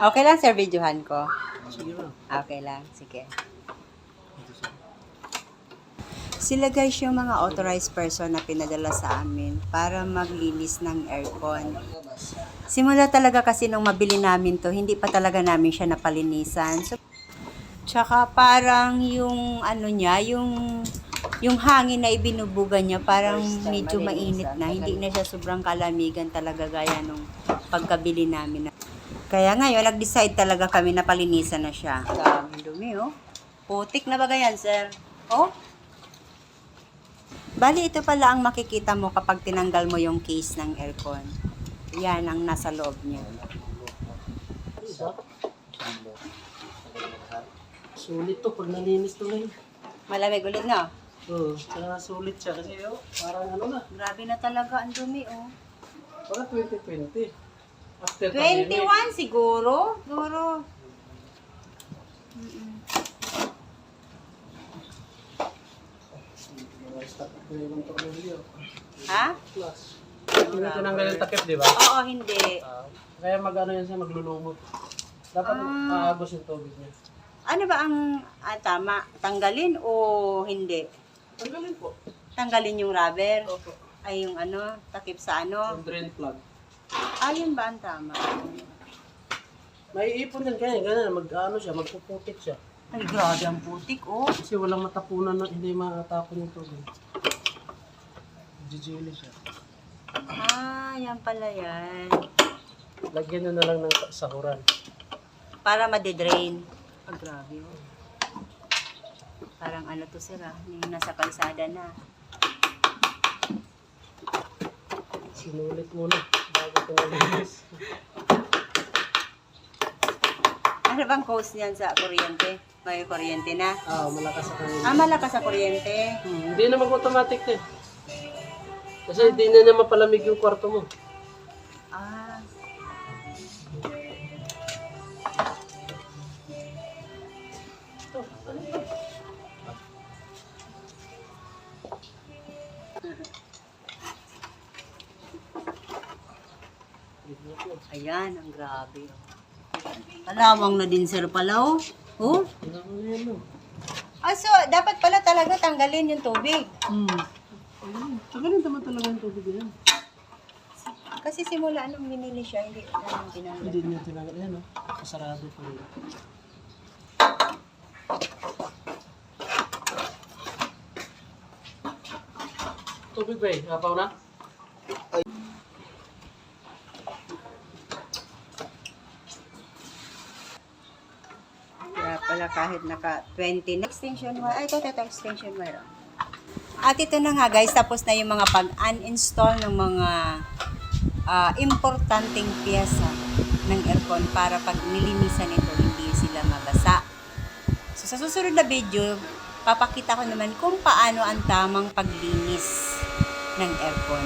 Okay lang, sir, videohan ko. Sige lang. Okay lang, sige. Sila guys yung mga authorized person na pinadala sa amin para maglinis ng aircon. Simula talaga kasi nung mabili namin to, hindi pa talaga namin siya napalinisan. So, tsaka parang yung ano niya, yung hangin na ibinubuga niya, parang medyo mainit na. Hindi na siya sobrang kalamigan talaga gaya nung pagkabili namin. Kaya ngayon, nag-decide talaga kami na palinisan na siya. Daming dumi, oh. Putik na ba ganyan, sir? Oh? Bali, ito pala ang makikita mo kapag tinanggal mo yung case ng aircon. Yan ang nasa loob niya. Sulit to pag nalinis to ngayon. Malamig ulit na. Oo, kaya sulit siya kasi parang ano na. Grabe na talaga ang dumi, oh. Parang 2020. After 21 siguro. Siguro. Ha? Plus. Hindi na tinanggal yung takip, di ba? Oo, hindi. Kaya mag-ano yan siya, maglulumot. Dapat aagos yung tubig niya. Ano ba ang tama? Tanggalin o hindi? Tanggalin po. Tanggalin yung rubber? Opo. Ay, yung ano, takip sa ano? Yung drain plug. Ayun ba ang tama? May ipon yan kaya, ganyan, mag-ano siya, magpuputik siya. Ay, grabe ang putik, oh. Kasi walang matapunan na hindi matapon yung tubig. Jijili siya. Ah, yan pala yan. Lagyan nyo na lang ng sahuran. Para madidrain. Ah, grabe, oh. Parang ano to, sir, ah. Yung nasa kalsada na. Sinulit muna bago pinalinis. Ano bang cause niyan sa kuryente? May kuryente na? Malakas sa kanila. Ah, malakas sa kuryente. Hindi na mag-automatic din. Kasi hindi na mapalamig yung kwarto mo. Ah. Ayan, ang grabe. Kalawang na din, sir, pala, oh. Oh? Ano yan, no? Ah, so, dapat pala talaga tanggalin yung tubig. Tagalin naman talaga yung tubig yan. Kasi simula nung binili siya, hindi naman tinanggal. Hindi niya tinagal. Yan, no? Kasarado pa rin. Tubig ba eh? Kapaw na? Kaya pala kahit naka 20 na extension wire. Ay, ito extension wire. At ito na nga guys, tapos na yung mga pag-uninstall ng mga importanteng piyesa ng aircon para pag nilinisan ito, hindi sila mabasa. So sa susunod na video, papakita ko naman kung paano ang tamang paglinis ng aircon.